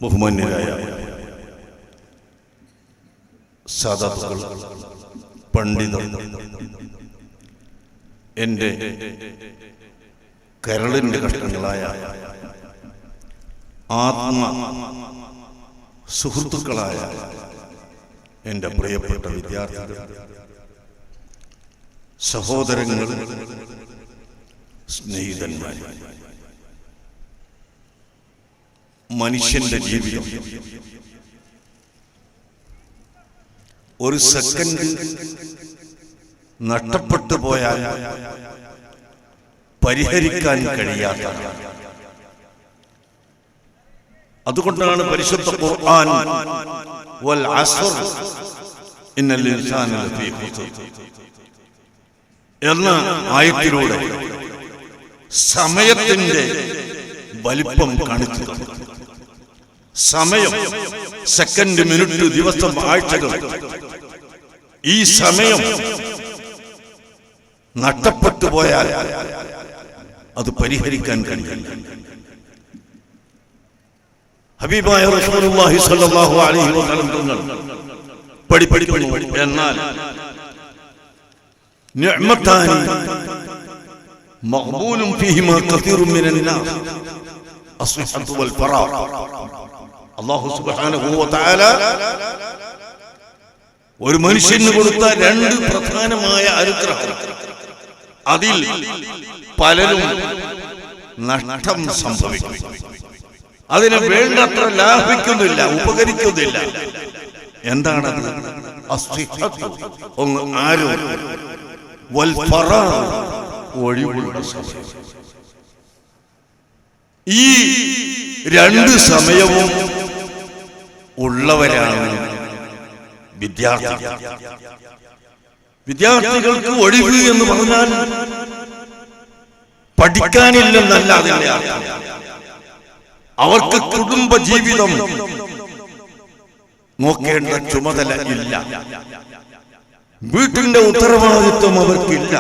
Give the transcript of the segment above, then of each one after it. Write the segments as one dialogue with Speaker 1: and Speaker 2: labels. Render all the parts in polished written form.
Speaker 1: ബഹുമാന്യരായ സാദാത്തുക്കൾ, പണ്ഡിതർ, എൻ്റെ കരളിൻ്റെ കഷ്ണങ്ങളായ ആത്മ സുഹൃത്തുക്കളായ എൻ്റെ പ്രിയപ്പെട്ട വിദ്യാർത്ഥികൾ, സഹോദരങ്ങൾ, സ്നേഹിതന്മാർ, മനുഷ്യന്റെ ജീവിതം ഒരു സെക്കൻഡ് നഷ്ടപ്പെട്ടു പോയാൽ പരിഹരിക്കാൻ കഴിയാത്ത, അതുകൊണ്ടാണ് പരിശുദ്ധ ഖുർആൻ വൽ അസ്ർ ഇന്നൽ ഇൻസാന ലഫീ ഖുസ്ർ എന്ന ആയത്തിലൂടെ സമയത്തിന്റെ വലിപ്പം കാണിച്ചു. സമയം, സെക്കൻഡ്, മിനിറ്റ്, ദിവസം, ആഴ്ചകൾ, ഈ സമയം നഷ്ടപ്പെട്ടു പോയാൽ അത് പരിഹരിക്കാൻ കഴിയില്ല. ഹബീബായ റസൂലുള്ളാഹി സ്വല്ലല്ലാഹു അലൈഹി വസല്ലം തങ്ങൾ പഠിപ്പിക്കുന്നു, എന്നാൽ നിഅമതാനി മഖ്ബൂലും ഫീഹിമാ കസീറുൻ മിനൻ നാസ് അസ്ഹഹത്തു വൽ ഫറാ. അല്ലാഹു സുബ്ഹാനഹു വ തആല ഒരു മനുഷ്യന് കൊടുത്ത രണ്ട് പ്രധാനമായ അനുഗ്രഹം, അതിൽ പലരും നഷ്ടം സംഭവിക്കും, അതിനെ വേണ്ടത്ര ലാഭിക്കുന്നില്ല, ഉപകരിക്കുന്നില്ല. എന്താണത്? അസ്ഹഹത്തു, ആരോഗ്യം, വൽ ഫറാ, ഒഴിവുള്ള സമയം. ഈ രണ്ട് സമയവും ഉള്ളവരാണ് വിദ്യാർത്ഥികൾ. വിദ്യാർത്ഥികൾക്ക് ഒഴിവ് എന്ന് പറഞ്ഞാൽ പഠിക്കാനില്ലെന്നല്ല അതിന്റെ അർത്ഥം. അവർക്ക് കുടുംബ ജീവിതം നോക്കേണ്ട ചുമതല ഇല്ല, വീട്ടിന്റെ ഉത്തരവാദിത്വം അവർക്കില്ല,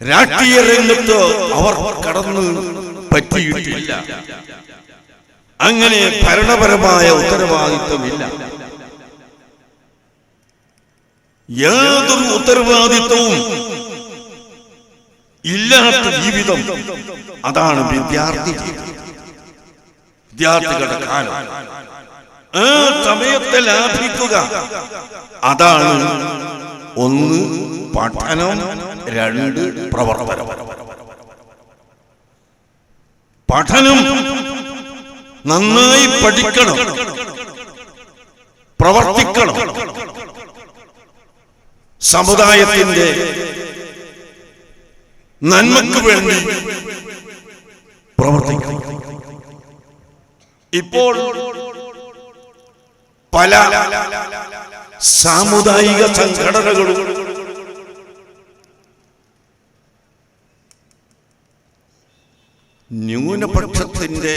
Speaker 1: രാഷ്ട്രീയ രംഗത്ത് അവർ കടന്നു പറ്റിയിട്ടില്ല, അങ്ങനെ ഭരണപരമായ ഉത്തരവാദിത്വമില്ല. യാതൊരു ഉത്തരവാദിത്വവും ഇല്ലാത്ത ജീവിതം, അതാണ് വിദ്യാർത്ഥി ജീവിതം, വിദ്യാർത്ഥികളുടെ കാലം. ആ സമയത്തെ ലാഭിക്കുക, അതാണ് ഒന്ന് പഠനം, രണ്ട് പ്രവർത്തനം. പഠനം നന്നായി പഠിക്കണം, പ്രവർത്തിക്കണം, സമുദായത്തിന്റെ നന്മയ്ക്ക് വേണ്ടി പ്രവർത്തിക്കണം. ഇപ്പോൾ പല സാമുദായിക സംഘടനകളും ന്യൂനപക്ഷത്തിന്റെ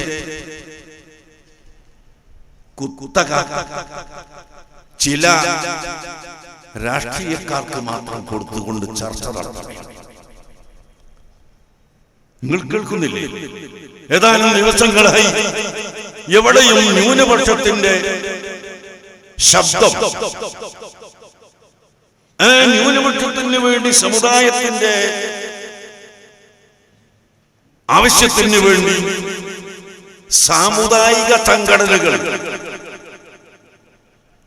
Speaker 1: കുത്തക ചില രാഷ്ട്രീയക്കാർക്ക് മാത്രം കൊടുത്തുകൊണ്ട് ചർച്ച നടത്തണം. നിങ്ങൾ കേൾക്കുന്നില്ലേ? ഏതാനും ദിവസങ്ങളായി എവിടെയും ന്യൂനപക്ഷത്തിന്റെ ശബ്ദം, ആ ന്യൂനപക്ഷത്തിന് വേണ്ടി, സമുദായത്തിന്റെ ആവശ്യത്തിന് വേണ്ടി സാമുദായിക സംഘടനകൾ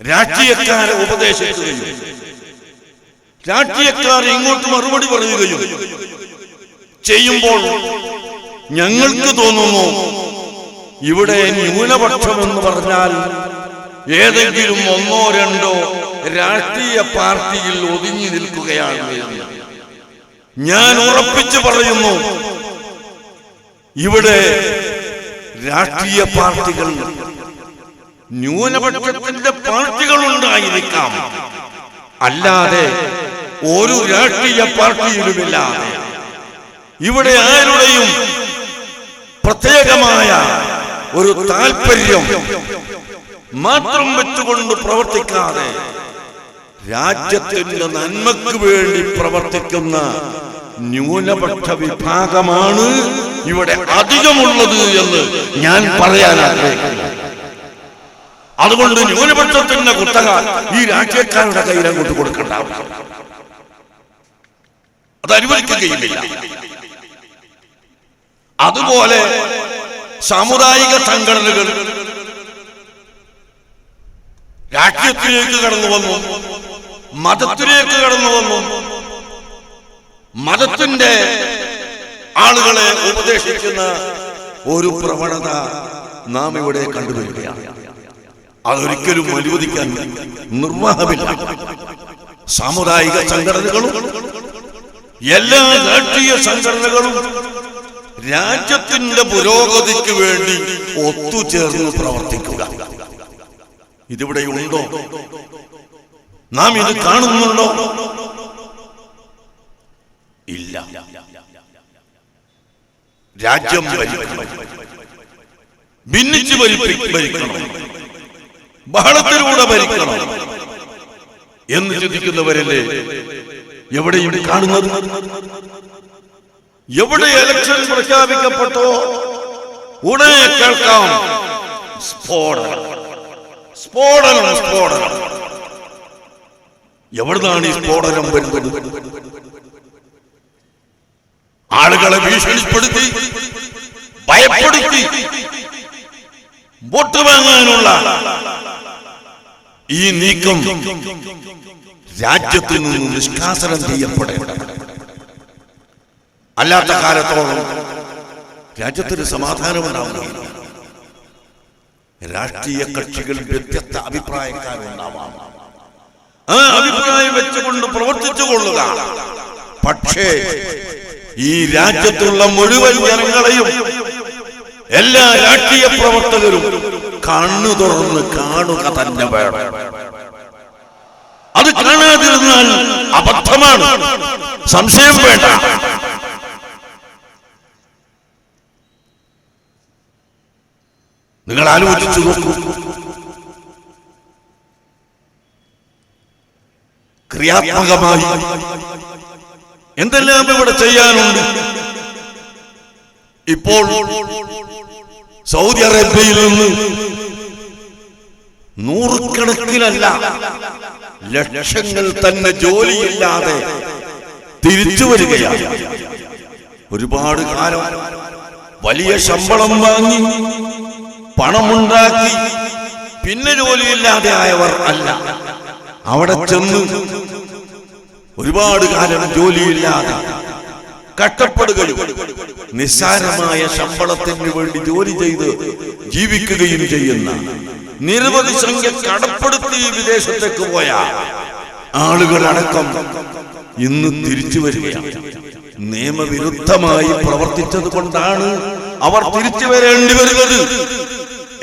Speaker 1: രാഷ്ട്രീയക്കാരെ ഉപദേശിക്കുകയും രാഷ്ട്രീയക്കാർ ഇങ്ങോട്ട് മറുപടി പറയുകയും ചെയ്യുമ്പോൾ ഞങ്ങൾക്ക് തോന്നുന്നു ഇവിടെ ന്യൂനപക്ഷം എന്ന് പറഞ്ഞാൽ ഏതെങ്കിലും ഒന്നോ രണ്ടോ രാഷ്ട്രീയ പാർട്ടിയിൽ ഒതുങ്ങി നിൽക്കുകയാണ്. ഞാൻ ഉറപ്പിച്ചു പറയുന്നു, ഇവിടെ രാഷ്ട്രീയ പാർട്ടികൾ, ന്യൂനപക്ഷത്തിന്റെ പാർട്ടികൾ ഉണ്ടായിരിക്കാം, അല്ലാതെ ഒരു രാഷ്ട്രീയ പാർട്ടിയിലുമില്ലാതെ ഇവിടെ ആരുടെയും പ്രത്യേകമായ ഒരു താല്പര്യം മാത്രം വെച്ചുകൊണ്ട് പ്രവർത്തിക്കാതെ രാജ്യത്തിന്റെ നന്മയ്ക്ക് വേണ്ടി പ്രവർത്തിക്കുന്ന ന്യൂനപക്ഷ വിഭാഗമാണ് ഇവിടെ അധികമുള്ളത് എന്ന് ഞാൻ പറയാൻ ആഗ്രഹിക്കുന്നു. അതുകൊണ്ട് ന്യൂനപക്ഷത്തിന്റെ കുത്തക ഈ രാഷ്ട്രീയക്കാരുടെ കയ്യിൽ അങ്ങോട്ട് കൊടുക്കേണ്ട ആവശ്യം അത് അനുവദിക്കുകയുമില്ല. അതുപോലെ സാമുദായിക സംഘടനകൾ രാഷ്ട്രീയത്തിലേക്ക് കടന്നു വന്നു, മതത്തിലേക്ക് കടന്നു വന്നു, മതത്തിന്റെ ആളുകളെ ഉപദേശിക്കുന്ന ഒരു പ്രവണത നാം ഇവിടെ കണ്ടുവരികയാണ്. അതൊരിക്കലും അനുവദിക്കാൻ നിർവാഹമില്ല. സാമുദായിക സംഘടനകളും എല്ലാ രാഷ്ട്രീയ സംഘടനകളും രാജ്യത്തിന്റെ പുരോഗതിക്ക് വേണ്ടി ഒത്തുചേർന്ന് പ്രവർത്തിക്കുക. ഇതിവിടെ ഉണ്ടോ? നാം ഇത് കാണുന്നുണ്ടോ? ഇല്ല. രാജ്യം ഭരിക്കണം, ഭിന്നിച്ച് ഭരിക്കണം, ബഹളത്തിലൂടെ ഭരിക്കണം എന്ന് ചിന്തിക്കുന്നവരല്ലേ എവിടെയും കാണുന്നത്? എവിടെ ഇലക്ഷൻ പ്രഖ്യാപിക്കപ്പെട്ടോ ഉടനെ കേൾക്കാം സ്ഫോടനം, സ്ഫോടനം, സ്ഫോടനം. എവിടുന്നാണ് ഈ സ്ഫോടനം വരുന്നത്? ആളുകളെ ഭീഷണിപ്പെടുത്തി, ഭയപ്പെടുത്തി വോട്ട് വാങ്ങാനുള്ള ഈ നീക്കം രാജ്യത്തിൽ നിന്ന് നിഷ്കാസനം ചെയ്യപ്പെടേണ്ടത്. അല്ലാത്ത കാലത്തോളം രാജ്യത്തിന് സമാധാനമുണ്ടാവുകയില്ല. രാഷ്ട്രീയ കക്ഷികൾ വ്യത്യസ്ത അഭിപ്രായക്കാരുണ്ടാവാം. ആ അഭിപ്രായം വെച്ചുകൊണ്ട് പ്രവർത്തിച്ചു കൊള്ളുക. പക്ഷേ ഈ രാജ്യത്തുള്ള മുഴുവൻ ജനങ്ങളെയും എല്ലാ രാഷ്ട്രീയ പ്രവർത്തകരും കണ്ണു തുറന്ന് കാണുക തന്നെ വേണം. അത് കാണാതിരുന്നാൽ അബദ്ധമാണ്, സംശയം വേണ്ട. നിങ്ങൾ ആലോചിച്ചു നോക്കൂ. ക്രിയാത്മകമായി എന്തെല്ലാം ഇവിടെ ചെയ്യാനുണ്ട്. ഇപ്പോൾ സൗദി അറേബ്യയിൽ നിന്ന് നൂറുകണക്കിനല്ല ലക്ഷങ്ങൾ തന്നെ ജോലിയില്ലാതെ തിരിച്ചു വരികയാണ്. ഒരുപാട് കാലം വലിയ ശമ്പളം വാങ്ങി പണമുണ്ടാക്കി പിന്നെ ജോലിയില്ലാതെ ആയവർ അല്ല. അവിടെ ചെന്ന് ഒരുപാട് കാലം ജോലിയില്ലാതെ കഷ്ടപ്പെടുകയും നിസ്സാരമായ ശമ്പളത്തിന് വേണ്ടി ജോലി ചെയ്ത് ജീവിക്കുകയും ചെയ്യുന്ന നിരവധി സംഖ്യ കടപ്പെടുത്തി വിദേശത്തേക്ക് പോയ ആളുകളടക്കം ഇന്ന് തിരിച്ചു വരികയാണ്. നിയമവിരുദ്ധമായി പ്രവർത്തിച്ചത് കൊണ്ടാണ് അവർ തിരിച്ചു വരേണ്ടി വരുന്നത്.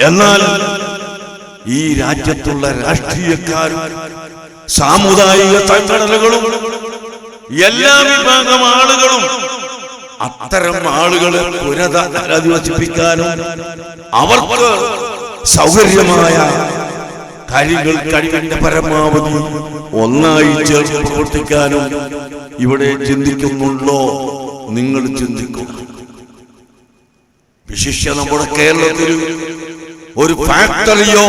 Speaker 1: എന്നാൽ ഈ രാജ്യത്തുള്ള രാഷ്ട്രീയക്കാരും സാമുദായിക സംഘടനകളും എല്ലാ വിഭാഗം ആളുകളും അത്തരം ആളുകളെ പുനരധിവസിപ്പിക്കാനും അവർക്ക് സൗകര്യമായ കാര്യങ്ങൾ കഴിവിന്റെ പരമാവധി ഒന്നായി ചേർന്ന് പ്രവർത്തിക്കാനും ഇവിടെ ചിന്തിക്കുന്നുണ്ടോ? നിങ്ങൾ ചിന്തിക്കുക. വിശിഷ്യ നമ്മുടെ കേരളത്തിൽ ഒരു ഫാക്ടറിയോ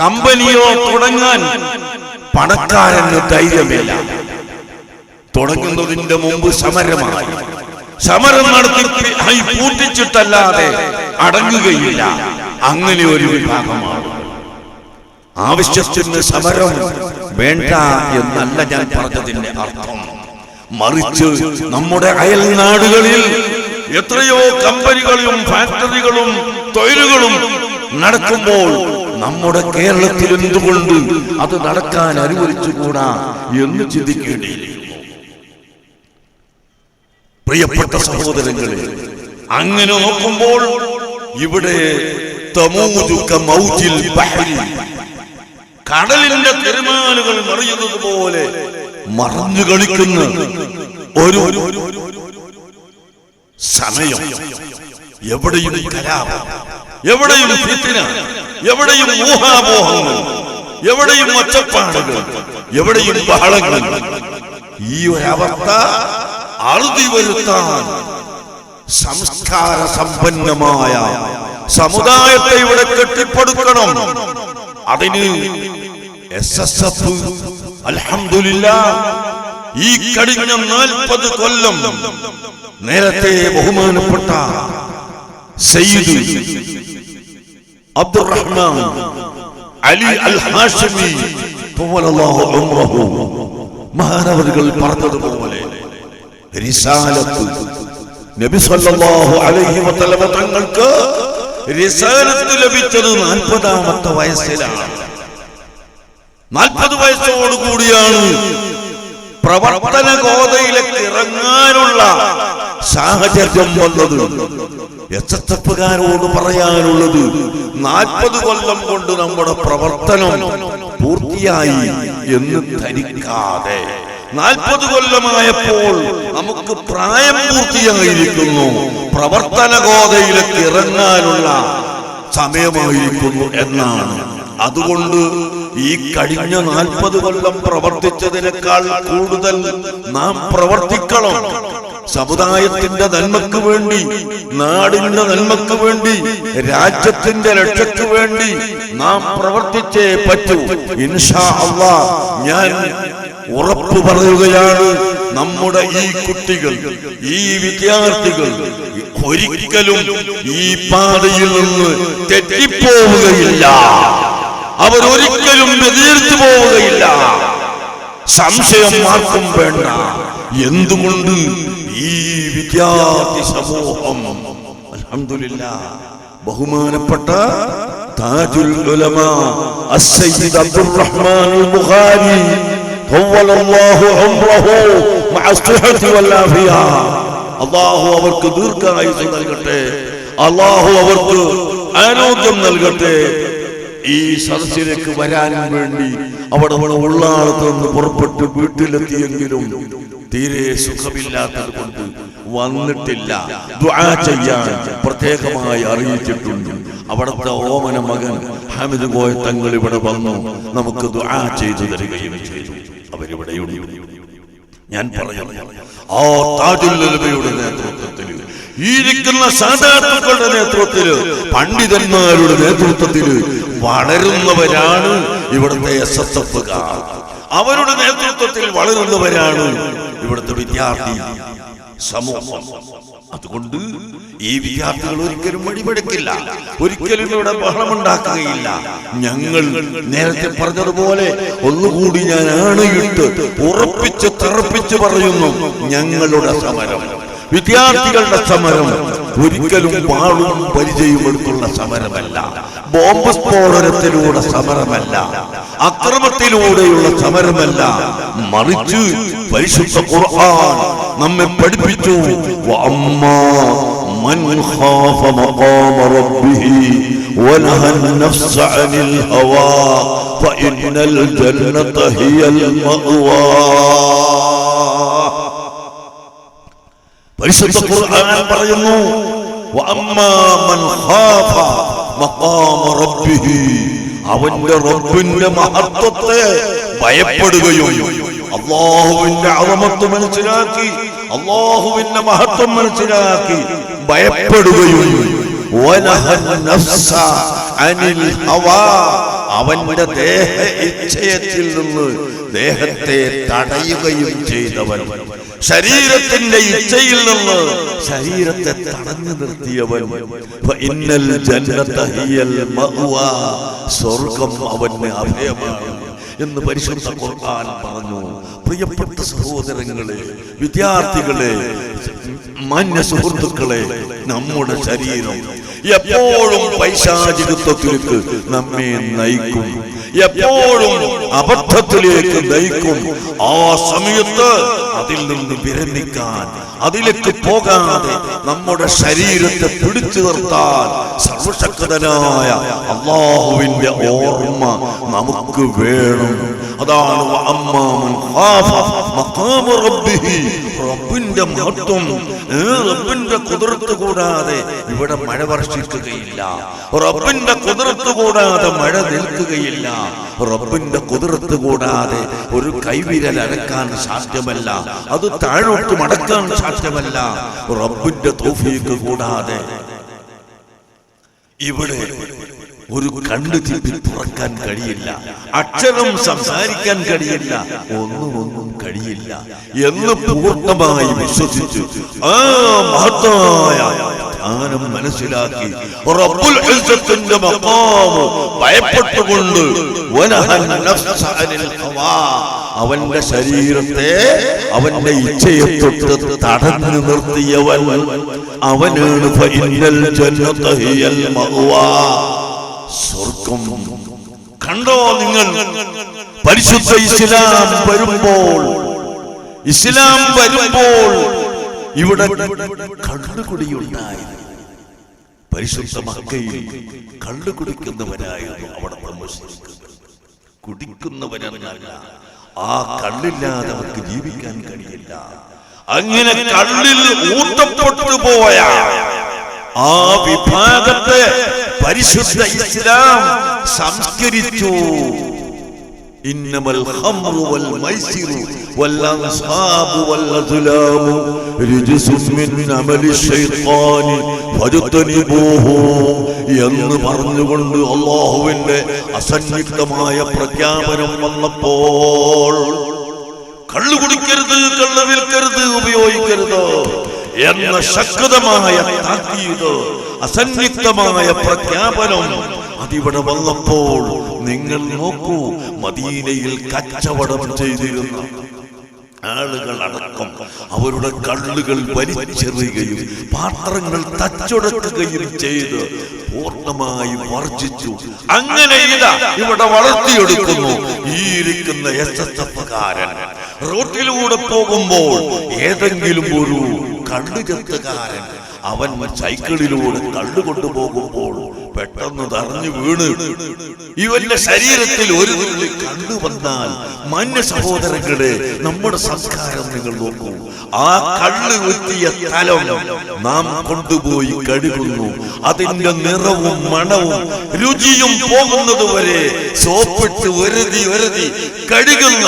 Speaker 1: കമ്പനിയോ തുടങ്ങാൻ പണക്കാരന് ധൈര്യമില്ല. തുടങ്ങുന്നതിന്റെ മുമ്പ് സമരം നടത്തി പൂട്ടിച്ചിട്ടല്ലാതെ അടങ്ങുകയില്ല. അങ്ങനെ ഒരു വിഭാഗമാണ്. ആവശ്യത്തിന് സമരം വേണ്ട എന്നല്ല ഞാൻ പറഞ്ഞതിന്റെ അർത്ഥം. മറിച്ച് നമ്മുടെ അയൽ നാടുകളിൽ എത്രയോ കമ്പനികളും ഫാക്ടറികളും തൊഴിലുകളും നടക്കുമ്പോൾ നമ്മുടെ കേരളത്തിൽ എന്തുകൊണ്ട് അത് നടക്കാൻ അനുവദിച്ചുകൂടാ എന്ന് ചിന്തിക്കേണ്ടിയിരിക്കുന്നു. പ്രിയപ്പെട്ട സഹോദരങ്ങളെ, അങ്ങനെ നോക്കുമ്പോൾ ഇവിടെ കടലിന്റെ തിരമാലകൾ മറിയുന്നത് പോലെ മറഞ്ഞു കളിക്കുന്ന ഒരു സമയം. എവിടെയും കലാപം, എവിടെയും ഫിത്ന, എവിടെയും ഊഹാപോഹങ്ങൾ, എവിടെയും ഒച്ചപ്പാടുകൾ, എവിടെയും ബഹളങ്ങൾ. ഈ ഒരവസ്ഥ അറുതി വരുത്താൻ സംസ്കാര സമ്പന്നമായ സമുദായത്തെ ഇവിടെ കെട്ടിപ്പടുക്കണം. അതിന് SSF അൽഹംദുലില്ലാഹ് ഈ കഴിഞ്ഞ 40 കൊല്ലം നേരത്തെ ബഹുമാനപ്പെട്ട സയ്യിദ് അബ്ദുറഹ്മാൻ അലി അൽ ഹാഷിമി തവല്ലല്ലാഹു ഉംറഹു മഹാനവറുകൾ പറഞ്ഞതുപോലെ റിസാലത്ത് നബി സല്ലല്ലാഹു അലൈഹി വസല്ലം തങ്ങൾക്ക് റിസാലത്ത് ലഭിച്ചത് 40ാമത്തെ വയസ്സിലാണ്. 40 വയസ്സോടുകൂടിയാണ് പ്രവർത്തന ഗോതയിലേക്ക് ഇറങ്ങാനുള്ള സാഹചര്യം വന്നത്. SSFകാരോട് പറയാനുള്ളത് 40 കൊല്ലം കൊണ്ട് നമ്മുടെ പ്രവർത്തനം പൂർത്തിയായി എന്ന് ധരിക്കാതെ 40 കൊല്ലമായപ്പോൾ നമുക്ക് പ്രായം പൂർത്തിയായിരിക്കുന്നു, പ്രവർത്തന ഗോതയിലേക്ക് ഇറങ്ങാനുള്ള സമയമായിരിക്കുന്നു എന്നാണ്. അതുകൊണ്ട് ഈ കഴിഞ്ഞ 40 കൊല്ലം പ്രവർത്തിച്ചതിനേക്കാൾ കൂടുതൽ നാം പ്രവർത്തിക്കണം. സമുദായത്തിന്റെ നന്മക്ക് വേണ്ടി, നാടിന്റെ നന്മക്ക് വേണ്ടി, രാജ്യത്തിന്റെ രക്ഷയ്ക്ക് വേണ്ടി നാം പ്രവർത്തിച്ചേ പറ്റൂ. ഇൻഷാ അല്ലാഹ് ഞാൻ ഉറപ്പു പറയുകയാണ്, നമ്മുടെ ഈ കുട്ടികൾ, ഈ വിദ്യാർത്ഥികൾ ഒരിക്കലും ഈ പാതയിൽ നിന്ന് തെറ്റിപ്പോവുകയില്ല. അവരൊരിക്കലും വ്യതിരിച്ചു പോവുകയില്ല. സംശയം ആർക്കും വേണ്ട. എന്തുകൊണ്ട് ഈ വിദ്യാർത്ഥി സമൂഹം അൽഹംദുലില്ലാഹ് ബഹുമാനപ്പെട്ട താജുൽ ഉലമാ അസ്സയ്യിദ് അബ്ദുറഹ്മാൻ അൽ ബുഖാരി തവല്ലല്ലാഹു ഉംറഹു മഅ അസ്ഹഹതി വൽ ആഫിയ, അല്ലാഹു അവർക്ക് ദീർഘായുസ്സ് നൽകട്ടെ, അല്ലാഹു അവർക്ക് ആരോഗ്യം നൽകട്ടെ. ഈ സദസ്സിലേക്ക് വരാൻ വേണ്ടി അവിടെ ഉള്ളാളത്ത് നിന്ന് പുറപ്പെട്ട് വീട്ടിലെത്തിയെങ്കിലും തീരെ സുഖമില്ലാത്തത് കൊണ്ട് വന്നിട്ടില്ല. ദുആ ചെയ്യാൻ പ്രത്യേകമായി അറിയിച്ചിട്ടുണ്ട്. അവിടുത്തെ ഓമന മകൻ ഹമീദ് കോയ തങ്ങൾ ഇവിടെ വന്നു നമുക്ക് ദുആ ചെയ്തു തരികയും ചെയ്തു. അവരിവിടെയുണ്ട്. ഞാൻ പറയുന്നു, ആ താജുൽ ഉലമയുടെ നേതൃത്വത്തിൽ, ഈ ഇരിക്കുന്ന സാദാത്തുക്കളുടെ നേതൃത്വത്തിൽ, പണ്ഡിതന്മാരുടെ നേതൃത്വത്തിൽ വളരുന്നവരാണ് ഇവിടുത്തെ SSFകാർ. അവരുടെ നേതൃത്വത്തിൽ വളരുന്നവരാണ് ഇവിടുത്തെ വിദ്യാർത്ഥി സമൂഹം. അതുകൊണ്ട് ഈ വിദ്യാർത്ഥികൾ ഒരിക്കലും വഴിപെടുക്കില്ല, ഒരിക്കലും ഇവിടെ ബഹളമുണ്ടാക്കുകയില്ല. ഞങ്ങൾ നേരത്തെ പറഞ്ഞതുപോലെ ഒന്നുകൂടി ഞാൻ ആണയിട്ട് ഉറപ്പിച്ച് തറപ്പിച്ച് പറയുന്നു, ഞങ്ങളുടെ സമരം, വിദ്യാർത്ഥികളുടെ സമരം ഒരിക്കലും വാളും പരിചയം എടുത്തുള്ള സമരമല്ല, ബോംബ് സ്ഫോടനത്തിലൂടെ സമരമല്ല, അക്രമത്തിലൂടെയുള്ള സമരമല്ല. മറിച്ച് പരിശുദ്ധ ഖുർആൻ നമ്മെ പഠിപ്പിച്ചു, വഅമ്മാ മൻ ഖാഫ മഖാമ റബ്ബിഹി വനഹ നഫ്സ അനിൽ ഹവാ ഫഇന്നൽ ജന്നത ഹിയൽ മഅവാ. പരിശുദ്ധ ഖുർആൻ പറയുന്നു, വഅമ്മാ മൻ ഖാഫ മഖാമ റബ്ബിഹി, അവന്റെ റബ്ബിന്റെ മഹത്വത്തെ ഭയപ്പെടുകയും അല്ലാഹുവിന്റെ അളമത്ത് മനസ്സിലാക്കി, അല്ലാഹുവിന്റെ മഹത്വം മനസ്സിലാക്കി ഭയപ്പെടുകയും വനഹ നഫ്സ അനിൽ ഹവാ, അവന്റെ ദേഹ ഇച്ഛയത്തിൽ നിന്ന് ദേഹത്തെ തടയുകയും ചെയ്തവൻ, ശരീരത്തിന്റെ ഇച്ഛയിൽ നിന്ന് ശരീരത്തെ തടഞ്ഞു നിർത്തിയവൻ, ഫഇന്നൽ ജന്നത ഹിയൽ മഅവാ, സ്വർഗ്ഗം അവന് അഭയമാണ് എന്ന് പരിശുദ്ധ ഖുർആൻ പറഞ്ഞു. പ്രിയപ്പെട്ട സഹോദരങ്ങളെ, വിദ്യാർത്ഥികളെ, മാന്യ സുഹൃത്തുക്കളെ, നമ്മുടെ ശരീരം എപ്പോഴും പൈശാചികത്വത്തിലേക്ക് നമ്മെ നയിക്കും, എപ്പോഴും അബദ്ധത്തിലേക്ക് നയിക്കും. ആ സമയത്ത് അതിൽ നിന്ന് വിരമിക്കാൻ, അതിലേക്ക് പോകാതെ നമ്മുടെ ശരീരത്തെ പിടിച്ചു നിർത്താൻ സർവശക്തനായ അല്ലാഹുവിന്റെ ഓർമ്മ നമുക്ക് വേണം. അതാണ് വഅമ്മാ മൻ ഖാഫ മഖാമ റബ്ബിഹി, റബ്ബിന്റെ മഹത്വം, റബ്ബിന്റെ ഖുദ്റത്ത് കൂടാതെ ഇവിടെ മഴ വർഷിക്കുകയില്ല, റബ്ബിന്റെ ഖുദ്റത്ത് കൂടാതെ മഴ നിൽക്കുകയില്ല. റബ്ബിന്റെ ഖുദ്റത്ത് കൂടാതെ ഒരു കൈവിരൽ അനക്കാൻ സാധ്യമല്ല, അത് താഴോട്ട് മടക്കാൻ സാധ്യമല്ല റബ്ബിന്റെ തൗഫീഖ് കൂടാതെ. ഇവിടെ ഒരു കണ്ണ് ചിപ്പി തുറക്കാൻ കഴിയില്ല, അക്ഷരം സംസാരിക്കാൻ കഴിയില്ല, ഒന്നും കഴിയില്ല എന്ന് പൂർണ്ണമായി വിശ്വസിച്ച് ആ മഹത്തായ ജ്ഞാനം മനസ്സിലാക്കി റബ്ബുൽ ഇസ്സത്തിന്റെ മഖാം ഭയപ്പെട്ടുകൊണ്ട് അവന്റെ ശരീരത്തെ അവന്റെ ഇച്ഛയെ തൊട്ട് തടഞ്ഞു നിർത്തിയവൻ അവനാണ് ഫഇന്നൽ ജന്നത ഹിയൽ മഅവാ. സ്വർഗ്ഗം കണ്ടോ നിങ്ങൾ? പരിശുദ്ധ ഇസ്ലാം വരുമ്പോൾ ഇവിടെ കള്ളുകുടിയുണ്ടായി. പരിശുദ്ധ മക്കയിൽ കള്ളു കുടിക്കുന്നവരായിരുന്നു അവിടുത്തെ മുസ്ലിംകൾ. കുടിക്കുന്നവരെന്നല്ല, ആ കള്ളില്ലാതെ അവർക്ക് ജീവിക്കാൻ കഴിയില്ല. അങ്ങനെ കള്ളിൽ ഊട്ടപ്പെട്ടു പോയ ആ വിഭാഗത്തെ പരിശുദ്ധ ഇസ്ലാം സംസ്കരിച്ചു. ഇന്നമൽ ഖംറു വൽ മൈസിറു വൽ അൻസാബു വൽ അസ്ലാമു റിജ്സുൻ മിൻ അമലി ശൈത്താനി ഫജ്തനിബൂഹു എന്ന് പറഞ്ഞുകൊണ്ട് അല്ലാഹുവിന്റെ അസന്നിഗ്ധമായ പ്രഖ്യാപനം വന്നപ്പോൾ കള്ളു കുടിക്കരുത്, കള്ളു വിൽക്കരുത്, ഉപയോഗിക്കരുത് എന്ന ശക്തമായ താക്കീത്, അസന്നിഗ്ധമായ പ്രഖ്യാപനം അതിവിടെ വന്നപ്പോൾ നിങ്ങൾ നോക്കൂ, മദീനയിൽ കച്ചവടം ചെയ്തിരുന്ന ആളുകൾ അടക്കം അവരുടെ കള്ളുകൾ വലിച്ചെറിയുകയും പാത്രങ്ങൾ തച്ചുടക്കുകയും ചെയ്ത് പൂർണ്ണമായി വർജിച്ചു. അങ്ങനെ ഇവിടെ വളർത്തിയെടുക്കുന്നു. ഈ ഇരിക്കുന്ന SSFകാരൻ റോട്ടിലൂടെ പോകുമ്പോൾ ഏതെങ്കിലും ഒരു കള്ളുചെത്തുകാരൻ അവൻ സൈക്കിളിലൂടെ കള്ളു കൊണ്ടുപോകുമ്പോൾ പെട്ടെന്ന് തറഞ്ഞു വീണ് ഇവന്റെ ശരീരത്തിൽ ഒരു തുള്ളി കള്ളു വന്നാൽ, മാന്യ സഹോദരങ്ങളെ, നമ്മുടെ സംസ്കാരം നിങ്ങൾ നോക്കൂ. ആ കള്ളു കുത്തിയ സ്ഥലം നാം കൊണ്ടുപോയി കഴുകുന്നു. അതിന്റെ നിറവും മണവും രുചിയും പോകുന്നത് വരെ സോപ്പിട്ട് വെറുതി കഴുകുന്ന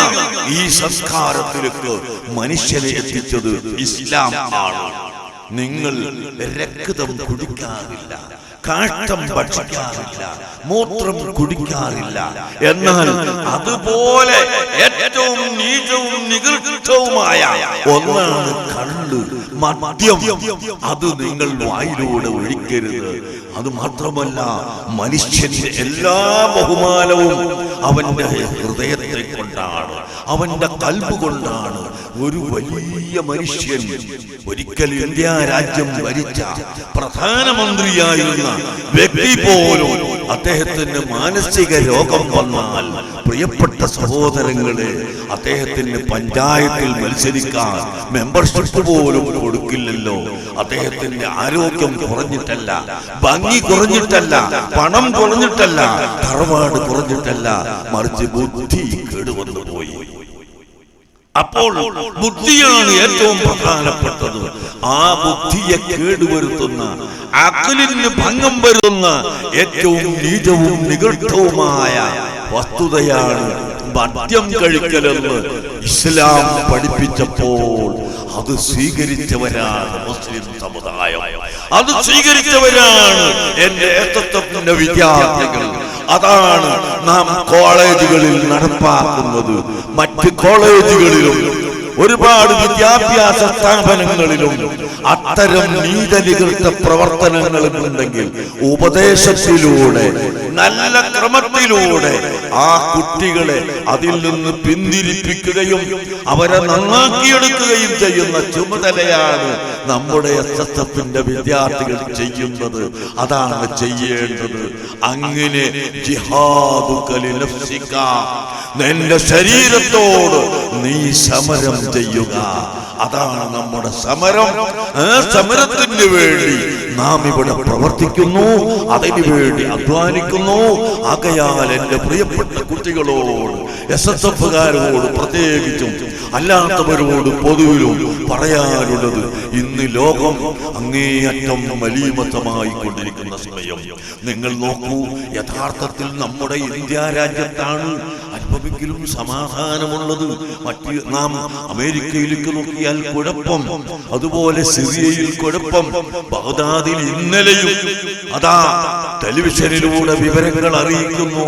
Speaker 1: ഈ സംസ്കാരത്തിലേക്ക് മനുഷ്യനെ എത്തിച്ചത് ഇസ്ലാം ആണ്. നിങ്ങൾ രക്തം കുടിക്കാറില്ല, കാഷ്ടം ഭക്ഷിക്കാറില്ല, മൂത്രം കുടിക്കാറില്ല. എന്നാൽ അതുപോലെ ഏറ്റവും നീചവും നികൃഷ്ടവുമായ ഒന്നാണ് കള്ള്, മദ്യം. അത് നിങ്ങൾ വായിലൂടെ ഒഴിക്കരുത്. അത് മാത്രമല്ല, മനുഷ്യന്റെ എല്ലാ ബഹുമാനവും അവന്റെ ഹൃദയത്തെ കൊണ്ടാണ്, അവന്റെ കൽബ് കൊണ്ടാണ്. ഒരു വലിയ മനുഷ്യൻ, ഒരിക്കൽ ഇന്ത്യ രാജ്യം ഭരിച്ച പ്രധാനമന്ത്രിയായിരുന്ന വ്യക്തി പോലും അദ്ദേഹത്തിന് മാനസിക രോഗം വന്നാൽ, പ്രിയപ്പെട്ട സഹോദരങ്ങളെ, അദ്ദേഹത്തിന് പഞ്ചായത്തിൽ മത്സരിക്കാൻ മെമ്പർഷിപ്പ് പോലും കൊടുക്കില്ലല്ലോ. അദ്ദേഹത്തിന്റെ ആരോഗ്യം കുറഞ്ഞിട്ടല്ല, ഭംഗി കുറഞ്ഞിട്ടല്ല, പണം കുറഞ്ഞിട്ടല്ല, തറവാട് കുറഞ്ഞിട്ടല്ല, മറിച്ച് ബുദ്ധി കേടുവന്നു പോയി. അപ്പോൾ ബുദ്ധിയാണ് ഏറ്റവും പ്രധാനപ്പെട്ടത്. ആ ബുദ്ധിയെ കേടുവരുത്തുന്ന, അഖ്ലിന് ഭംഗം വരുത്തുന്ന ഏറ്റവും നീചവും നികൃഷ്ടവുമായ വസ്തുതയാണ് മദ്യം കഴിക്കലെന്ന് ഇസ്ലാം പഠിപ്പിച്ചപ്പോൾ അത് സ്വീകരിച്ചവരാണ് മുസ്ലിം സമുദായം. അത് സ്വീകരിച്ചവരാണ് എന്റെ SSFന്റെ വിദ്യാർത്ഥികൾ. അതാണ് നാം കോളേജുകളിൽ നടപ്പാക്കുന്നത്. മറ്റ് കോളേജുകളിലും ഒരുപാട് വിദ്യാഭ്യാസ സ്ഥാപനങ്ങളിലും അത്തരം നീതനികൃഷ്ട പ്രവർത്തനങ്ങളുണ്ടെങ്കിൽ ഉപദേശത്തിലൂടെ, നല്ല ക്രമത്തിലൂടെ ആ കുട്ടികളെ അതിൽ നിന്ന് പിന്തിരിപ്പിക്കുകയും അവരെ നന്നാക്കിയെടുക്കുകയും ചെയ്യുന്ന ചുമതലയാണ് നമ്മുടെ SSFന്റെ വിദ്യാർത്ഥികൾ ചെയ്യുന്നത്. അതാണ് ചെയ്യേണ്ടത്. അങ്ങനെ ജിഹാദുക ലിനഫ്സിക, നിന്റെ ശരീരത്തോട് നീ സമരം ചെയ്യുക. അതാണ് നമ്മുടെ സമരം. ആ സമരത്തിന് വേണ്ടി നാം ഇവിടെ പ്രവർത്തിക്കുന്നു, അതിനു വേണ്ടി അധ്വാനിക്കുന്നു. ആകയാൽ എന്റെ പ്രിയപ്പെട്ട കുട്ടികളോട്, SSFകാരോട് പ്രത്യേകിച്ചും അല്ലാത്തവരോട് പൊതുവിലും പറയാനുള്ളത്, ഇന്ന് ലോകം അങ്ങേയറ്റം മലീമത്തമായി കൊണ്ടിരിക്കുന്ന സമയം നിങ്ങൾ നോക്കൂ. യഥാർത്ഥത്തിൽ നമ്മുടെ ഇന്ത്യ രാജ്യത്താണ് അല്പമെങ്കിലും സമാധാനമുള്ളത്. മറ്റ് നാം അമേരിക്കയിലേക്ക് നോക്കിയാൽ കുഴപ്പം, അതുപോലെ സിറിയയിൽ കുഴപ്പം, ബഗ്ദാദിൽ ഇന്നലെയും അതാ ടെലിവിഷനിലൂടെ വിവരങ്ങൾ അറിയിക്കുന്നു,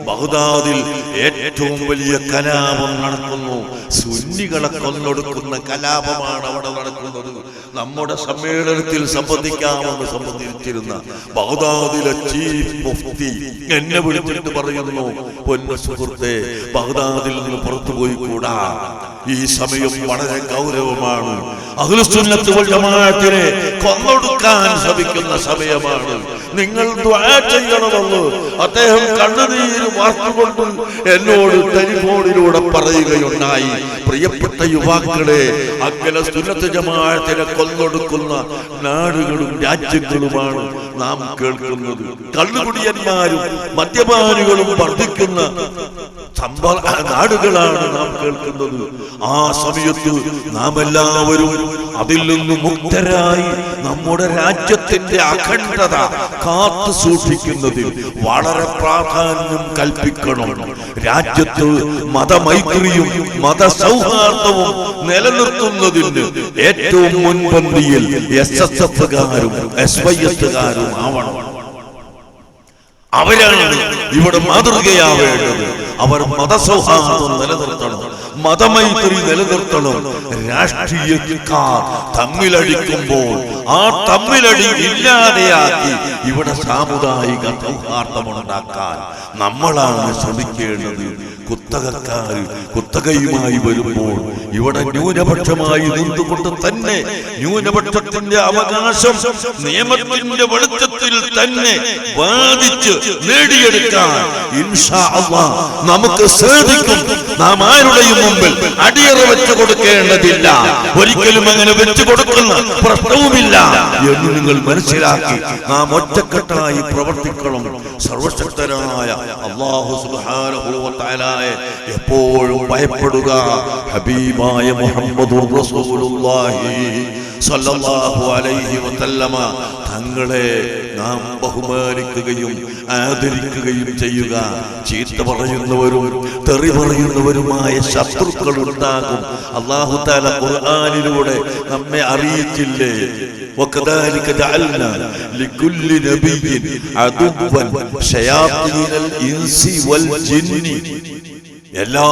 Speaker 1: ബഗ്ദാദിൽ ഏറ്റവും വലിയ കലാപം നടക്കുന്നു. സുന്നികളെ കൊന്നൊടുക്കുന്ന കലാപമാണ് അവിടെ നടക്കുന്നത്. നമ്മുടെ സമ്മേളനത്തിൽ സംബന്ധിക്കാമെന്ന് സംബന്ധിച്ചിരുന്ന ബഗ്ദാദിലെ ചീഫ് മുഫ്തി എന്നെ വിളിച്ചിട്ട് പറയുന്നു, പൊന്നു സുഹൃത്തെ, ബഗ്ദാദിൽ നിന്ന് പുറത്തുപോയി കൂടാ, ഈ സമയം വളരെ ഗൗരവമാണ്. അഹ്ലുസുന്നത്ത് വൽ ജമാഅത്തിനെ കൊന്നൊടുക്കാൻ ശ്രമിക്കുന്ന സമയമാണ്. നിങ്ങൾ ദുആ ചെയ്യണമെന്ന് അദ്ദേഹം കണ്ണുനീര് വാർത്തുകൊണ്ട് എന്നോട് ടെലിഫോണിലൂടെ പറയുകയുണ്ടായി. പ്രിയപ്പെട്ട യുവാക്കളെ, അങ്ങനെ സുന്നത്ത് ജമാഅത്തിനെ കൊന്നൊടുക്കുന്ന നാടുകളും രാജ്യങ്ങളുമാണ് നാം കേൾക്കുന്നത്. കള്ളുകുടിയന്മാരും മദ്യപാനികളും വർദ്ധിക്കുന്ന നാടുകളാണ് നാം കേൾക്കുന്നത്. ആ സമയത്ത് നാം എല്ലാവരും അതിൽ നിന്ന് മുക്തരായി നമ്മുടെ രാജ്യത്തിന്റെ അഖണ്ഡത കാത്തു സൂക്ഷിക്കുന്നതിൽ വളരെ പ്രാധാന്യം കൽപ്പിക്കണം. രാജ്യത്ത് മതമൈത്രിയും മതസൗഹാർദ്ദവും നിലനിർത്തുന്നതിന് ഏറ്റവും മുൻപന്തിയിൽ SSFകാരും SYSകാരും ആവണം. അവരാണ് ഇവിടെ മാതൃകയാവേണ്ടത്. അവർ മതസൗഹാർദ്ദം നിലനിർത്തണം, മതമൈത്രി നിലനിർത്തണം. രാഷ്ട്രീയക്കാർ തമ്മിലടിക്കുമ്പോൾ ആ തമ്മിലടി ഇല്ലാതെയാക്കി ഇവിടെ സാമുദായിക സൗഹാർദ്ദമുണ്ടാക്കാൻ നമ്മളാണ് ശ്രമിക്കേണ്ടത്. കുത്തകക്കാര് കുത്തകയുമായി വരുമ്പോൾ ഇവിടെ ന്യൂനപക്ഷമായി നിന്നുകൊണ്ട് തന്നെ ന്യൂനപക്ഷത്തിന്റെ അവകാശം നിയമത്തിന്റെ വെളിച്ചത്തിൽ തന്നെ വാദിച്ച് നേടിയെടുക്കാൻ ഇൻഷാ അല്ലാഹ് നമുക്ക് സാധിക്കും. നാം ആരുടെയും മുമ്പിൽ അടിയറ വെച്ചു കൊടുക്കേണ്ടതില്ല, ഒരിക്കലും അങ്ങനെ വെച്ചു കൊടുക്കുന്ന പ്രശ്നവുമില്ല എന്ന് നിങ്ങൾ മനസ്സിലാക്കി നാം ഒറ്റക്കെട്ടായി പ്രവർത്തിക്കണം. സർവശക്തനായ അല്ലാഹു സുബ്ഹാനഹു വ തആലയെ എപ്പോഴും ഭയപ്പെടുക. ഹബീബായ മുഹമ്മദുർ റസൂലുള്ളാഹി സ്വല്ലല്ലാഹു അലൈഹി വസല്ലമ തങ്ങളെ നാം ബഹുമാനിക്കുകയും ആദരിക്കുകയും ചെയ്യുക. ചീത്ത പറയുന്നവരും തെറി പറയുന്നവരുമായ ശത്രുക്കൾ ഉണ്ടാകും. അല്ലാഹു തആല ഖുർആനിലൂടെ നമ്മെ അറിയിച്ചില്ലേ, وكذلك جعلنا لكل نبي عدوا شياطين الإنس والجن. എല്ലാ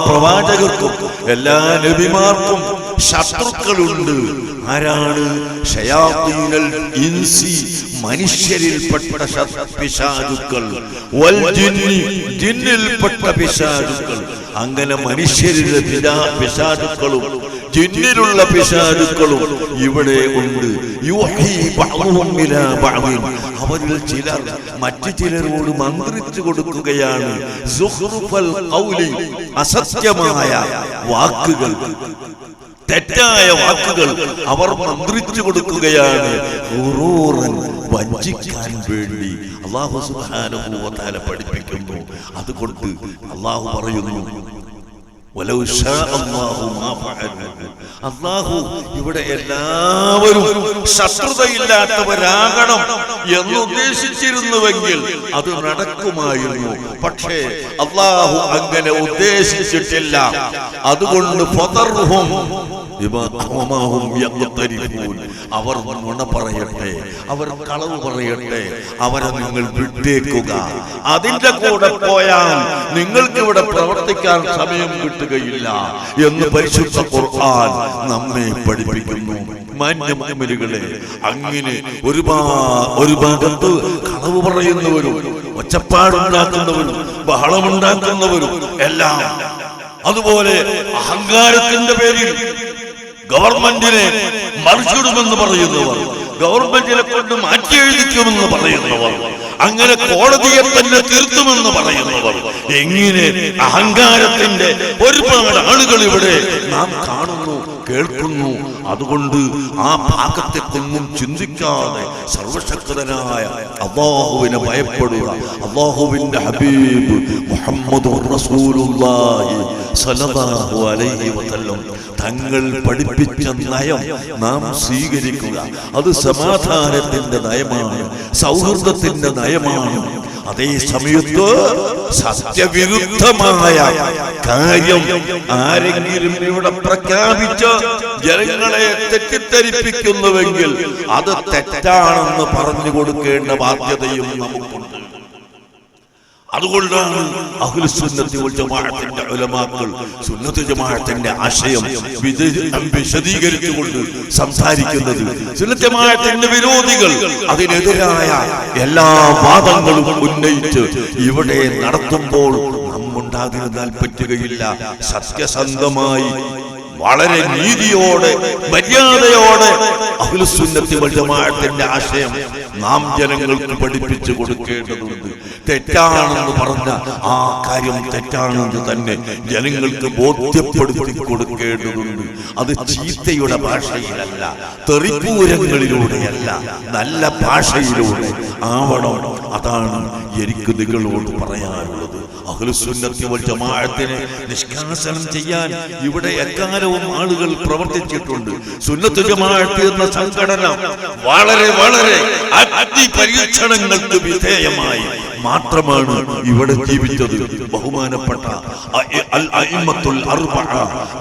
Speaker 1: പ്രവാചകർക്കും എല്ലാ നബിമാർക്കും ശത്രുക്കളുണ്ട്. ആരാണ്? ശയാത്തീനൽ ഇൻസി, മനുഷ്യരിൽപ്പെട്ട പിശാചുക്കൾ, വൽ ജിന്നി, ജിന്നിൽപ്പെട്ട പിശാചുക്കൾ. അങ്ങനെ മനുഷ്യരിലെ പിശാചുക്കളും ജിന്നിലുള്ള പിശാചുക്കളും ഇവിടെ ഉണ്ട്. അവരിൽ ചിലർ മറ്റു ചിലരോട് മന്ത്രിച്ചു കൊടുക്കുകയാണ്. അസത്യമായ വാക്കുകൾ, തെറ്റായ വാക്കുകൾ അവർ മന്ത്രിച്ചു കൊടുക്കുകയാണ്, വഞ്ചിക്കാൻ വേണ്ടി. അല്ലാഹു സുബ്ഹാനഹു വ തആല പഠിപ്പിക്കുന്നു. അതുകൊണ്ട് അല്ലാഹു പറയുന്നു, അല്ലാഹു ഇവിടെ എല്ലാവരും ശത്രുതയില്ലാത്തവരാകണം എന്ന് ഉദ്ദേശിച്ചിരുന്നുവെങ്കിൽ അത് നടക്കുമായിരുന്നു. പക്ഷേ അല്ലാഹു അങ്ങനെ ഉദ്ദേശിച്ചിട്ടില്ല. അതുകൊണ്ട് അവർ നുണ പറയട്ടെ, അവർ കളവ് പറയട്ടെ, അവരെ നിങ്ങൾ വിട്ടേക്കുക. അതിന്റെ കൂടെ പോയാൽ നിങ്ങൾക്ക് ഇവിടെ പ്രവർത്തിക്കാൻ സമയം കിട്ടുകയില്ല എന്ന് പരിശുദ്ധ ഖുർആൻ നമ്മെ പഠിപ്പിക്കുന്നു. മാന്യമുഅ്മിനുകളെ, അങ്ങനെ ഒരു ഭാഗത്ത് കളവ് പറയുന്നവരും ഒച്ചപ്പാടുണ്ടാക്കുന്നവരും ബഹളമുണ്ടാക്കുന്നവരും എല്ലാം, അതുപോലെ അഹങ്കാരത്തിന്റെ പേരിൽ ഗവൺമെന്റിനെ മറിച്ചിടുമെന്ന് പറയുന്നവർ, ഗവൺമെന്റിനെ കൊണ്ട് മാറ്റി എഴുതിക്കുമെന്ന് പറയുന്നവർ, അങ്ങനെ കോടതിയെ തന്നെ തിരുത്തുമെന്ന് പറയുന്നവർ, എങ്ങനെ അഹങ്കാരത്തിന്റെ ഒരുപാട് ആളുകൾ ഇവിടെ നാം കാണുന്നു, കേൾക്കുന്നു. അതുകൊണ്ട് ആ ഭാഗത്തെക്കൊന്നും ചിന്തിക്കാതെ സർവശക്തനായ അല്ലാഹുവിനെ ഭയപ്പെടുക. അല്ലാഹുവിന്റെ ഹബീബ് മുഹമ്മദുർ റസൂലുള്ളാഹി സ്വല്ലല്ലാഹു അലൈഹി വസല്ലം തങ്ങൾ പഠിപ്പിച്ച നയം നാം സ്വീകരിക്കുക. അത് സമാധാനത്തിന്റെ നയമാണ്, സൗഹൃദത്തിന്റെ നയമാണ്. അതേ സമയത്ത് സത്യവിരുദ്ധമായ കാര്യം ആരെങ്കിലും ഇവിടെ പ്രഖ്യാപിച്ച് ജനങ്ങളെ തെറ്റിദ്ധരിപ്പിക്കുന്നുവെങ്കിൽ അത് തെറ്റാണെന്ന് പറഞ്ഞു കൊടുക്കേണ്ട ബാധ്യതയും നമുക്കുണ്ട്. അതുകൊണ്ടാണ് അഹ്ലുസുന്നത്തി വൽ ജമാഅത്തിന്റെ ഉലമാക്കൾ സുന്നത്ത് ജമാഅത്തിന്റെ ആശയം വിശദീകരിച്ചുകൊണ്ട് സംസാരിക്കുന്നത്. സുന്നത്ത് ജമാഅത്തിന്റെ വിരോധികൾ അതിനെതിരായ എല്ലാ വാദങ്ങളും ഉന്നയിച്ച് ഇവിടെ നടത്തുമ്പോൾ നമ്മുണ്ടാതിരുന്നാൽ പറ്റുകയില്ല. സത്യസന്ധമായി വളരെ നീതിയോടെ മര്യാദയോടെ അഹ്ലുസുന്നത്തി വൽ ജമാഅത്തിന്റെ ആശയം നാം ജനങ്ങൾക്ക് പഠിപ്പിച്ചു കൊടുക്കേണ്ടതുണ്ട്. തെറ്റാണെന്ന് പറഞ്ഞ ആ കാര്യം തെറ്റാണെന്ന് തന്നെ ജനങ്ങൾക്ക് ബോധ്യപ്പെടുത്തി കൊടുക്കേണ്ടതുണ്ട്. അത് ചീത്തയുടെ ഭാഷയിലല്ല, തെറിപ്പൂരങ്ങളിലൂടെയല്ല, നല്ല ഭാഷയിലൂടെ ആവണം. അതാണ് എനിക്ക് നിങ്ങളോട് പറയാനുള്ളത്. അഹ്ലുസുന്നത്തി വൽ ജമാഅത്തിനെ നിഷ്കാസനം ചെയ്യാൻ ഇവിടെ എക്കാലവും ആളുകൾ പ്രവർത്തിച്ചിട്ടുണ്ട്. സുന്നത്ത് ജമാഅത്ത് എന്ന സംഘടന വളരെ വളരെ പരീക്ഷണങ്ങൾക്ക് വിധേയമായി മാത്രമാണ് ഇവിടെ ജീവിച്ചത്. ബഹുമാനപ്പെട്ട അൽ-അഇമ്മത്തുൽ അർബഅ,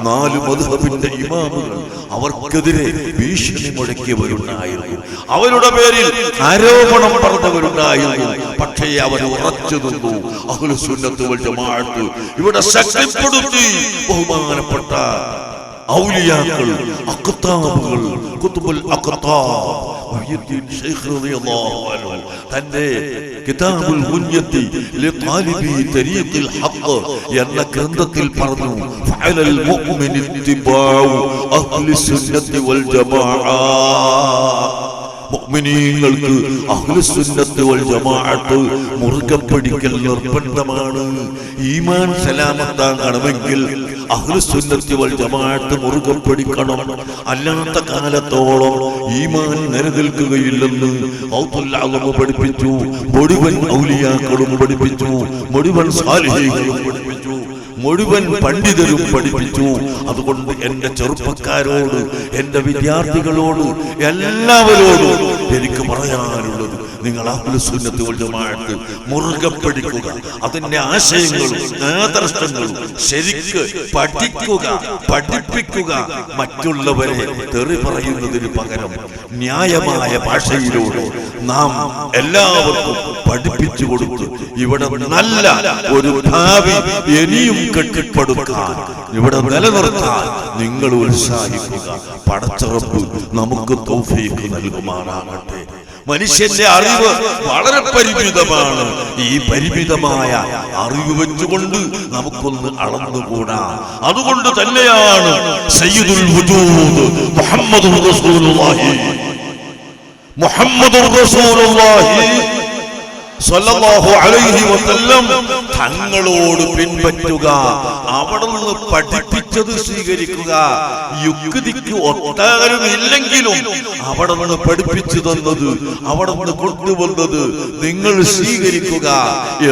Speaker 1: 4 മദ്ഹബിന്റെ ഇമാമുകൾ അവർക്കെതിരെ ഭീഷണി മുഴക്കിയവരുണ്ടായിരുന്നു, അവരുടെ പേരിൽ ആരോപണം പറഞ്ഞവരുണ്ടായിരുന്നു. പക്ഷേ അവർ ഉറച്ചു നിന്നു. അഹ്ലുസുന്നത്ത് വൽ ജമാഅത്ത് ഇവിടെ ശക്തിപ്പെടുത്തി. ബഹുമാനപ്പെട്ട ഔലിയാക്കൾ, അഖ്താബുകൾ, ഖുതുബുൽ അഖ്താബ് മുഹ്യിദ്ദീൻ ശൈഖ് റളിയല്ലാഹു അൻഹു തന്റെ കിതാബുൽ മുൻയത്തി ലിതാലിബി തരീഖിൽ ഹഖ് എന്ന ഗ്രന്ഥത്തിൽ പറഞ്ഞു, ഫഅലൽ മുഅ്മിനി ഇത്തിബാഉ അഹ്ലുസുന്നത്തി വൽ ജമാഅ. മുഅ്മിനീങ്ങൾക്ക് അഹ്ലുസുന്നത്ത് വൽ ജമാഅത്ത് മുറുകെ പിടിക്കൽ നിർബന്ധമാണ്. ഈമാൻ സലാമത്താകണമെങ്കിൽ അഹ്ലുസുന്നത്ത് വൽ ജമാഅത്ത് മുറുകെ പിടിക്കണം. അല്ലാത്ത കാലത്തോളം ഈമാൻ നിലനിൽക്കുകയില്ലെന്ന് ഔത്തുൽ അഅ്ലം പഠിപ്പിച്ചു, മുഴുവൻ ഔലിയാക്കളും പഠിപ്പിച്ചു, മുഴുവൻ സാലിഹീങ്ങളും പഠിപ്പിച്ചു, മുഴുവൻ പണ്ഡിതരും പഠിപ്പിച്ചു. അതുകൊണ്ട് എന്റെ ചെറുപ്പക്കാരോട്, എന്റെ വിദ്യാർത്ഥികളോട്, എല്ലാവരോടും എനിക്ക് പറയാനുള്ളത്, നിങ്ങൾ അഹ്ലുസുന്നത്ത് വൽ ജമാഅത്ത് മുറുകെ പിടിക്കുക. അതിന്റെ ആശയങ്ങളും ആദർശങ്ങളും ശരിക്ക് പഠിക്കുക, പഠിപ്പിക്കുക. മറ്റുള്ളവരെ തെറി പറയുന്നതിന് പകരം ന്യായമായ ഭാഷയിലൂടെ നാം എല്ലാവർക്കും പഠിപ്പിച്ചു കൊടുത്തു ഇവിടെ നല്ല ഒരു ഭാവി ഇനിയും കെട്ടിപ്പടുക്കാൻ, ഇവിടെ നിലനിർത്താൻ നിങ്ങൾ ഉത്സാഹിക്കുക. പടച്ചറപ്പ് നമുക്ക് തൗഫീഖ് നൽകുമാറാകട്ടെ. മനുഷ്യന്റെ അറിവ് വളരെ പരിമിതമാണ്. ഈ പരിമിതമായ അറിവ് വെച്ചുകൊണ്ട് നമുക്കൊന്ന് അളന്നുകൂടാ. അതുകൊണ്ട് തന്നെയാണ് സയ്യിദുൽ വജൂദ് മുഹമ്മദുർ റസൂലുള്ളാഹി സ്വല്ലല്ലാഹു അലൈഹി വസല്ലം തങ്ങളോട് പിൻപറ്റുക, അവിടുന്ന് പഠിപ്പിച്ചത് സ്വീകരിക്കുക. യുക്തിക്ക് ഒട്ടാരുമില്ലെങ്കിലും അവിടുന്ന് പഠിപ്പിച്ചു തന്നത്, അവിടുന്ന് കൊണ്ടുവന്നത് നിങ്ങൾ സ്വീകരിക്കുക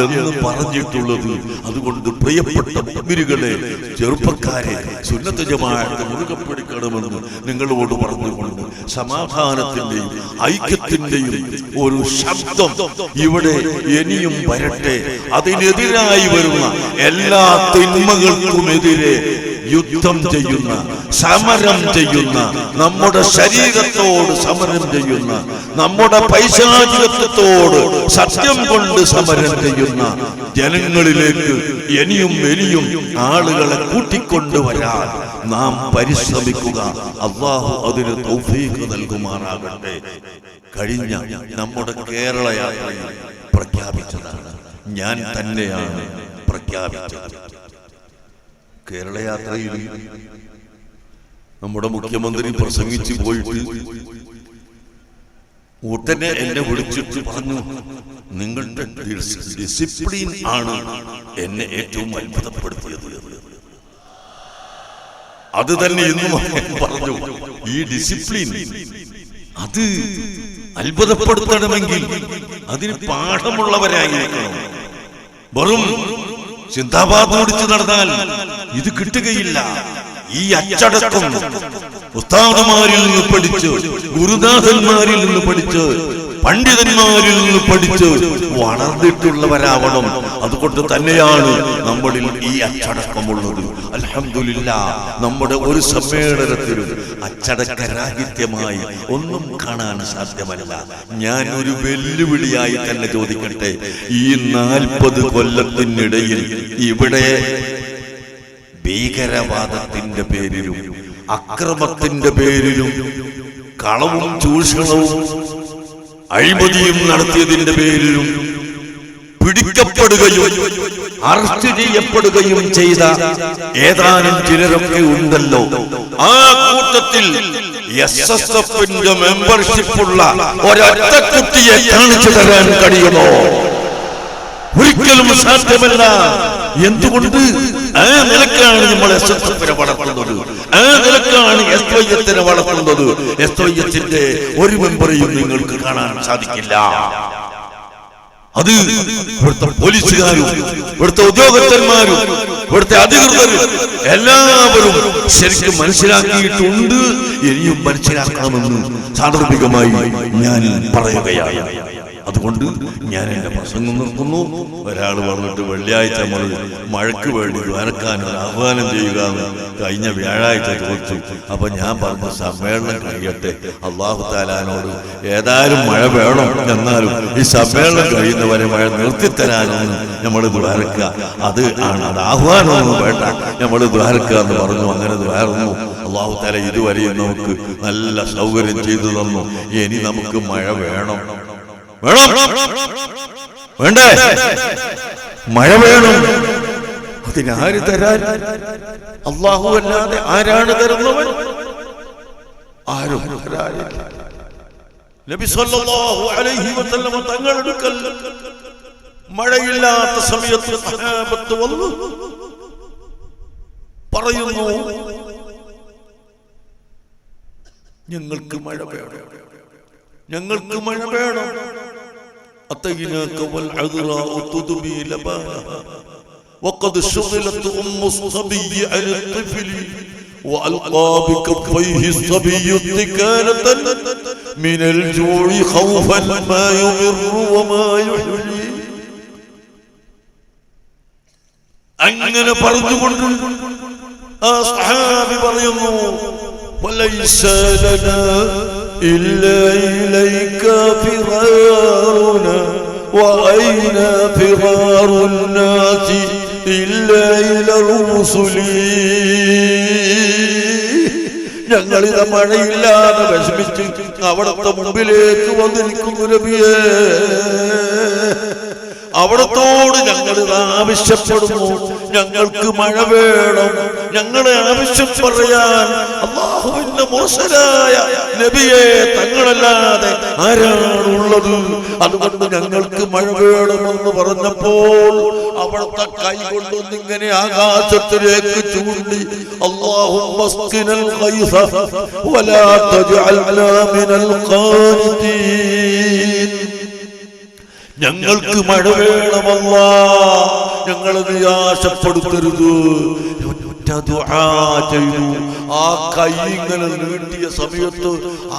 Speaker 1: എന്ന് പറഞ്ഞിട്ടുള്ളത്. അതുകൊണ്ട് പ്രിയപ്പെട്ട മുഅ്മിനുകളെ, ചെറുപ്പക്കാരെ, സുന്നത്ത് ജമാഅത്ത് മുറുകെ പിടിക്കണമെന്ന് നിങ്ങളോട് പറഞ്ഞുകൊണ്ട് സമാധാനത്തിന്റെയും ഐക്യത്തിന്റെയും ഒരു ശബ്ദം ഇവിടെ ഇനിയും വരട്ടെ. അതിനെതിരായി വരുന്ന എല്ലാ തിന്മകൾക്കുമെതിരെ യുദ്ധം ചെയ്യുന്ന, സമരം ചെയ്യുന്ന, നമ്മുടെ ശരീരത്തോട് സമരം ചെയ്യുന്ന, നമ്മുടെ പൈശാചികത്വത്തോട് സത്യം കൊണ്ട് സമരം ചെയ്യുന്ന ജനങ്ങളിലേക്ക് ഇനിയും ഇനിയും ആളുകളെ കൂട്ടിക്കൊണ്ടുവരാൻ നാം പരിശ്രമിക്കുക. അല്ലാഹു അതിന് തൗഫീഖ് നൽകുമാറാകട്ടെ. കഴിഞ്ഞ നമ്മുടെ കേരള യാത്രയിൽ പ്രഖ്യാപിച്ചതാണ്, ഞാൻ തന്നെയാണ് പ്രഖ്യാപിച്ചത്. കേരള യാത്രയിൽ നമ്മുടെ മുഖ്യമന്ത്രി പ്രസംഗിച്ചു പോയിട്ട് ഉടനെ എന്നെ വിളിച്ചിട്ട് പറഞ്ഞു, നിങ്ങളുടെ ഡിസിപ്ലിൻ ആണ് എന്നെ ഏറ്റവും അത്ഭുതപ്പെടുത്തിയത്. അത് തന്നെ ഇന്നും പറഞ്ഞു. ഈ ഡിസിപ്ലിൻ അത് അത്ഭുതപ്പെടുത്തണമെങ്കിൽ അതിന് പാഠമുള്ളവരായിരിക്കണം. വെറും ചിന്താബാധ ഓടിച്ച് നടന്നാൽ ഇത് കിട്ടുകയില്ല. ഈ അച്ചടക്കം ഉസ്താദുമാരിൽ നിന്ന് പഠിച്ച്, ഗുരുനാഥന്മാരിൽ നിന്ന് പഠിച്ച്, പണ്ഡിതന്മാരിൽ നിന്ന് പഠിച്ച് വളർന്നിട്ടുള്ളവരാവണം. അതുകൊണ്ട് തന്നെയാണ് നമ്മളിൽ ഈ അച്ചടക്കമുള്ളത്. അൽഹംദുലില്ലാഹ്, നമ്മുടെ ഒരു സമ്മേളനത്തിലും അച്ചടക്കരാഹിത്യമായി ഒന്നും കാണാൻ സാധ്യമല്ല. ഞാൻ ഒരു വെല്ലുവിളിയായി തന്നെ ചോദിക്കട്ടെ, ഈ 40 കൊല്ലത്തിനിടയിൽ ഇവിടെ ഭീകരവാദത്തിന്റെ പേരിലും അക്രമത്തിന്റെ പേരിലും കളവും ചൂഷണവും അഴിമതിയും നടത്തിയതിന്റെ പേരിലും പിടിക്കപ്പെടുകയും അറസ്റ്റ് ചെയ്യപ്പെടുകയും ചെയ്ത ഏതാനും ചിലരൊക്കെ ഉണ്ടല്ലോ. ആ കൂട്ടത്തിൽ SSFന്റെ മെമ്പർഷിപ്പുള്ള ഒരൊറ്റ കുട്ടിയെ കാണിച്ചു തരാൻ കഴിയുമോ? ഒരിക്കലും സാധ്യമല്ല. എന്തുകൊണ്ട്? ആ നിലക്കാണ് നമ്മൾ SSFനെ വളർത്തുന്നത്, ആ നിലക്കാണ് SYSനെ വളർത്തുന്നത്. SYSന്റെ ഒരു മെമ്പറെയും നിങ്ങൾക്ക് കാണാൻ സാധിക്കില്ല. അത് ഇവിടുത്തെ പോലീസുകാരും ഇവിടുത്തെ ഉദ്യോഗസ്ഥന്മാരും ഇവിടുത്തെ അധികൃതരും എല്ലാവരും ശരിക്കും മനസ്സിലാക്കിയിട്ടുണ്ട്. ഇനിയും മനസ്സിലാക്കണമെന്ന് സാന്ദർഭികമായി ഞാൻ പറയുകയാണ്. അതുകൊണ്ട് ഞാൻ എന്റെ പ്രസംഗം നിർത്തുന്നു. ഒരാൾ പറഞ്ഞിട്ട് വെള്ളിയാഴ്ച നമ്മൾ മഴയ്ക്ക് വേണ്ടി ദ്വാരക്കാൻ ഒരു ആഹ്വാനം ചെയ്യുക എന്ന് കഴിഞ്ഞ വ്യാഴാഴ്ച ചോദിച്ചു. അപ്പൊ ഞാൻ പറഞ്ഞു, സമ്മേളനം കഴിയട്ടെ, അല്ലാഹു തആലാനോട് ഏതായാലും മഴ വേണം, എന്നാലും ഈ സമ്മേളനം കഴിയുന്നവരെ മഴ നിർത്തിത്തരാനൊന്ന് നമ്മൾ ദ്വാരക്കുക. അത് ആഹ്വാനമൊന്നും വേണ്ട, നമ്മൾ ദ്വാരക്കുക എന്ന് പറഞ്ഞു. അങ്ങനെ ദ്വാരുന്നു. അല്ലാഹു തആല ഇതുവരെയും നമുക്ക് നല്ല സൗകര്യം ചെയ്തു തന്നു. ഇനി നമുക്ക് മഴ വേണം. വേണ്ടേ? മഴ വേണം. അതിനാര് തരാൻ? അല്ലാഹു അല്ലാതെ ആരാണ് തരുന്നവൻ? ആരും തരാനില്ല. നബി സല്ലല്ലാഹു അലൈഹി വസല്ലം തങ്ങളടുക്കൽ മഴയില്ലാത്ത സമയത്ത് സഹാബത്ത് വന്നു പറയുന്നു, ഞങ്ങൾക്ക് മഴ വേണം, ഞങ്ങൾക്ക് മഴ വേണം. أتيناك والعذراء تدمي لبانها وقد شغلت أم الصبي على الطفل وألقى بكفيه الصبي اتكالة من الجوع خوفا ما يمر وما يحيي. അങ്ങനെ പറഞ്ഞുകൊണ്ട് ആ സ്വഹാബി പറയുന്നു, وليس لنا إلا إليك فرارنا وأين فرار الناس إلا إلى الرسل. ഞങ്ങളിത് മഴയില്ലാതെ വിഷമിച്ച് അവിടുത്തെ മുമ്പിലേക്ക് വന്നിരിക്കുന്നു നബിയേ. അവിടത്തോട് ഞങ്ങൾ ആവശ്യപ്പെടുന്നു, ഞങ്ങൾക്ക് മഴ വേണം. ഞങ്ങളെ ആവശ്യം പറയാൻ അല്ലാഹുവിന്റെ മുർസലായ നബിയെ തങ്ങളല്ലാതെ ആരാണുള്ളത്? അതുകൊണ്ട് ഞങ്ങൾക്ക് മഴ വേണമെന്ന് പറഞ്ഞപ്പോൾ അവിടുത്തെ കൈ കൊണ്ടൊന്നിങ്ങനെ ആകാശത്തിലേക്ക് ചൂണ്ടി, അല്ലാഹുമ്മ സ്ഖിനൽ ഖൈസ വലാ തജ്അൽനാ മിനൽ ഖാനിതീൻ. ഞങ്ങൾക്ക് മഴ വേണമല്ലാ, ഞങ്ങളെ നിരാശപ്പെടുത്തരുത്. ചെയ്തു. ആ കൈ ഇങ്ങനെ നീട്ടിയ സമയത്ത്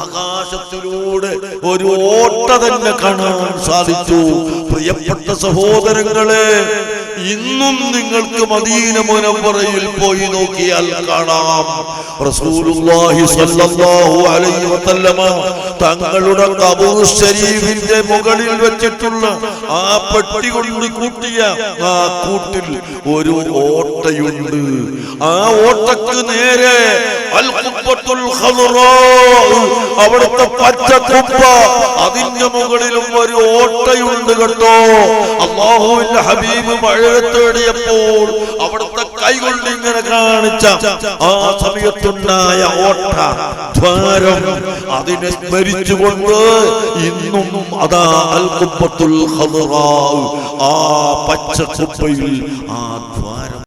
Speaker 1: ആകാശത്തിലൂടെ ഒരു ഓട്ട തന്നെ കാണാൻ സാധിച്ചു. പ്രിയപ്പെട്ട സഹോദരങ്ങളെ, ഇന്നും നിങ്ങൾക്ക് മദീന മുനവ്വറയിൽ പോയി നോക്കിയാൽ കാണാം, റസൂലുള്ളാഹി സ്വല്ലല്ലാഹു അലൈഹി വസല്ലമ തങ്ങളുടെ ഖബർ ശരീഫിന്റെ മുകളിൽ വെച്ചിട്ടുള്ള ആ പെട്ടി കൊണ്ട് കൂട്ടിയ ആ കൂട്ടിൽ ഒരു ഓട്ടയുണ്ട്. ആ ഓട്ടക്ക് നേരെ അൽ ഖുബ്ബത്തുൽ ഖദറാ, അവിടുത്തെ പച്ച കുബ്ബ, അതിന്റെ മുകളിലും ഒരു ഓട്ടയുണ്ട് കേട്ടോ. അല്ലാഹുവിന്റെ ഹബീബ് മഴ തേടിയപ്പോൾ അവിടുത്തെ കൈകൊണ്ട് ഇങ്ങനെ കാണിച്ച ആ സമയത്തുണ്ടായ ഓട്ട ദ്വാരം, അതിനെ സ്മരിച്ചുകൊണ്ട് ഇന്നും അതാ അൽ ഖുബ്ബത്തുൽ ഖദറാ, ആ പച്ച കുബ്ബയിൽ ആ ദ്വാരം